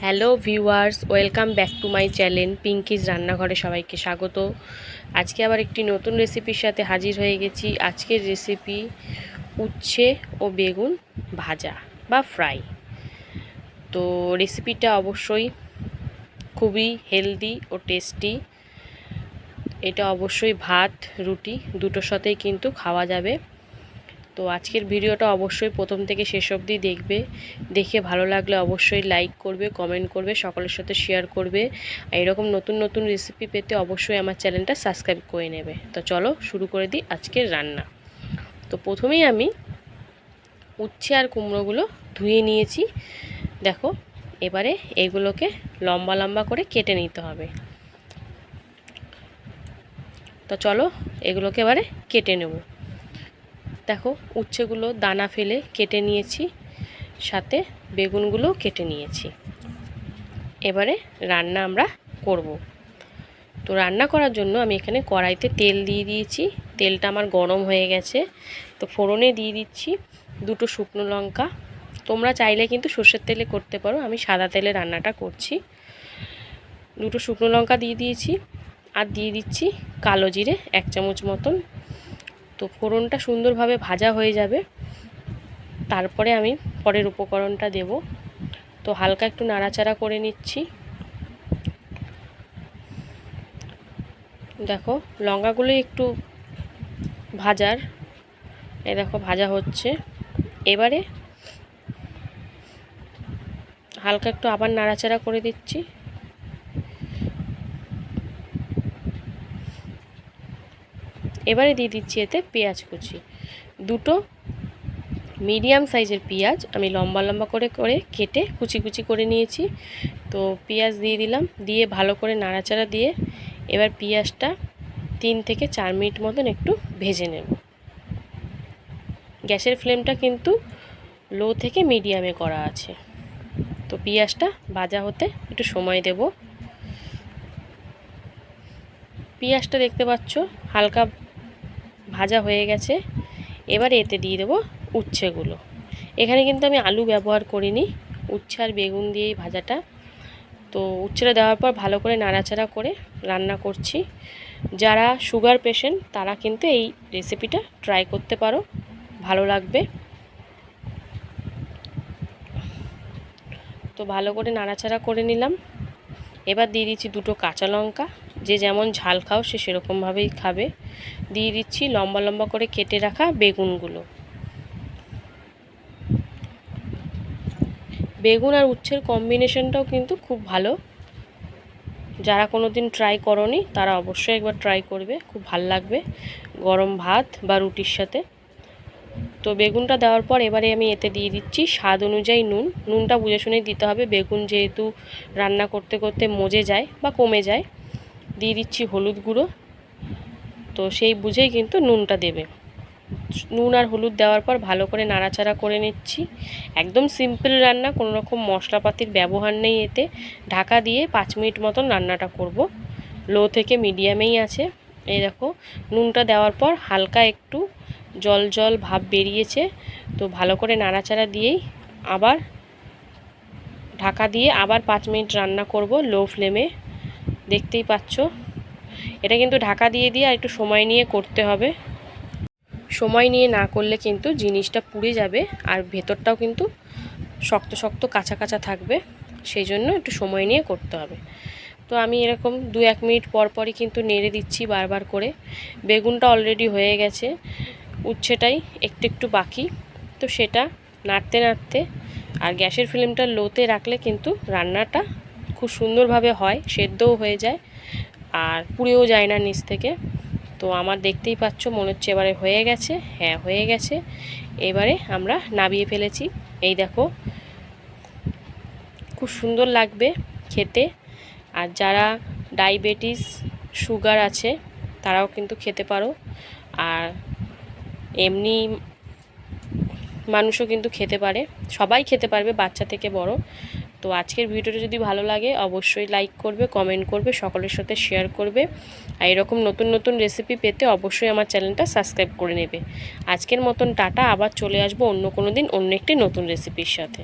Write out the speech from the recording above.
Hello viewers, welcome back to my channel Pinky's রান্নাঘরে সবাইকে স্বাগত। আজকে আবার একটি নতুন রেসিপির সাথে হাজির হয়ে গেছি। আজকের রেসিপি উচ্ছে ও বেগুন ভাজা বা ফ্রাই। তো রেসিপিটা অবশ্যই খুবই হেলদি ও টেস্টি। এটা অবশ্যই ভাত রুটি দুটোর সাথেই কিন্তু খাওয়া যাবে। তো আজকের ভিডিওটা অবশ্যই প্রথম থেকে শেষ অবধি দেখবে। দেখে ভালো লাগলে অবশ্যই লাইক করবে, কমেন্ট করবে, সকলের সাথে শেয়ার করবে। এরকম নতুন নতুন রেসিপি পেতে অবশ্যই আমার চ্যানেলটা সাবস্ক্রাইব করে নেবে। তো চলো শুরু করে দিই আজকের রান্না। তো প্রথমেই আমি উচ্ছে আর কুমড়োগুলো ধুয়ে নিয়েছি। দেখো, এবারে এগুলোকে লম্বা লম্বা করে কেটে নিতে হবে। তো চলো এগুলোকে এবারে কেটে নেব। দেখো, উচ্ছেগুলো দানা ফেলে কেটে নিয়েছি, সাথে বেগুনগুলো কেটে নিয়েছি। এবারে রান্না আমরা করব। তো রান্না করার জন্য আমি এখানে কড়াইতে তেল দিয়ে দিয়েছি। তেলটা আমার গরম হয়ে গেছে। তো ফোড়নে দিয়ে দিচ্ছি দুটো শুকনো লঙ্কা। তোমরা চাইলে কিন্তু সর্ষের তেলে করতে পারো, আমি সাদা তেলে রান্নাটা করছি। দুটো শুকনো লঙ্কা দিয়ে দিয়েছি আর দিয়ে দিচ্ছি কালো জিরে 1 চামচ মতন। তো ফোড়নটা সুন্দরভাবে ভাজা হয়ে যাবে, তারপরে আমি পরের উপকরণটা দেব। তো হালকা একটু নাড়াচাড়া করে নিচ্ছি। দেখো, লঙ্কাগুলো একটু ভাজার, এই দেখো ভাজা হচ্ছে। এবারে হালকা একটু আবার নাড়াচাড়া করে দিচ্ছি। এবারে দিয়ে দিচ্ছি এতে পেঁয়াজ কুচি। দুটো মিডিয়াম সাইজের পেঁয়াজ আমি লম্বা লম্বা করে করে কেটে কুচি কুচি করে নিয়েছি। তো পেঁয়াজ দিয়ে দিলাম, দিয়ে ভালো করে নাড়াচাড়া দিয়ে এবার পেঁয়াজটা 3 থেকে 4 মিনিট মতন একটু ভেজে নেব। গ্যাসের ফ্লেমটা কিন্তু লো থেকে মিডিয়ামে করা আছে। তো পেঁয়াজটা ভাজা হতে একটু সময় দেব। পেঁয়াজটা দেখতে পাচ্ছ হালকা ভাজা হয়ে গেছে। এবার এতে দিয়ে দেবো উচ্ছেগুলো। এখানে কিন্তু আমি আলু ব্যবহার করিনি, উচ্ছে আর বেগুন দিয়েই ভাজাটা। তো উচ্ছেটা দেওয়ার পর ভালো করে নাড়াচাড়া করে রান্না করছি। যারা সুগার পেশেন্ট তারা কিন্তু এই রেসিপিটা ট্রাই করতে পারো, ভালো লাগবে। তো ভালো করে নাড়াচাড়া করে নিলাম। এবার দিয়ে দিচ্ছি দুটো কাঁচা লঙ্কা, যে যেমন ঝাল খাও সে সেরকমভাবেই খাবে। দিয়ে দিচ্ছি লম্বা লম্বা করে কেটে রাখা বেগুনগুলো। বেগুন আর উচ্ছের কম্বিনেশনটাও কিন্তু খুব ভালো। যারা কোনো দিন ট্রাই করনি তারা অবশ্যই একবার ট্রাই করবে, খুব ভাল লাগবে গরম ভাত বা রুটির সাথে। তো বেগুনটা দেওয়ার পর এবারে আমি এতে দিয়ে দিচ্ছি স্বাদ অনুযায়ী নুন। নুনটা বুঝে শুনেই দিতে হবে, বেগুন যেহেতু রান্না করতে করতে মজে যায় বা কমে যায়। দিয়ে দিচ্ছি হলুদ গুঁড়ো, তো সেই বুঝেই কিন্তু নুনটা দেবে। নুন আর হলুদ দেওয়ার পর ভালো করে নাড়াচাড়া করে নিচ্ছি। একদম সিম্পল রান্না, কোনো রকম মশলাপাতির ব্যবহার নেই এতে। ঢাকা দিয়ে 5 মিনিট মতন রান্নাটা করব, লো থেকে মিডিয়ামেই আছে। এই দেখো, নুনটা দেওয়ার পর হালকা একটু জল জল ভাব বেরিয়েছে। তো ভালো করে নাড়াচাড়া দিয়েই আবার ঢাকা দিয়ে আবার 5 মিনিট রান্না করব লো ফ্লেমে। দেখতেই পাচ্ছ, এটা কিন্তু ঢাকা দিয়ে দিয়ে আর একটু সময় নিয়ে করতে হবে। সময় নিয়ে না করলে কিন্তু জিনিসটা পুড়ে যাবে আর ভেতরটাও কিন্তু শক্ত শক্ত কাঁচা কাঁচা থাকবে, সেই জন্য একটু সময় নিয়ে করতে হবে। তো আমি এরকম 2-1 মিনিট পর পরই কিন্তু নেড়ে দিচ্ছি বারবার করে। বেগুনটা অলরেডি হয়ে গেছে, উচ্ছেটাই একটু একটু বাকি। তো সেটা নাড়তে নাড়তে, আর গ্যাসের ফ্লেমটা লোতে রাখলে কিন্তু রান্নাটা খুব সুন্দরভাবে হয়, সেদ্ধও হয়ে যায় আর পুড়েও যায় না নিচ থেকে। তো আমার দেখতেই পাচ্ছ মনে হচ্ছে এবারে হয়ে গেছে। হ্যাঁ, হয়ে গেছে। এবারে আমরা নামিয়ে ফেলেছি। এই দেখো, খুব সুন্দর লাগবে খেতে। আর যারা ডায়াবেটিস সুগার আছে তারাও কিন্তু খেতে পারো, আর এমনি মানুষও কিন্তু খেতে পারে, সবাই খেতে পারবে, বাচ্চা থেকে বড়। তো আজকের ভিডিওটা যদি ভালো লাগে অবশ্যই লাইক করবে, কমেন্ট করবে, সকলের সাথে শেয়ার করবে। আর এরকম নতুন নতুন রেসিপি পেতে অবশ্যই আমার চ্যানেলটা সাবস্ক্রাইব করে নেবে। আজকের মতন টাটা, আবার চলে আসবো অন্য কোনো দিন অন্য একটি নতুন রেসিপির সাথে।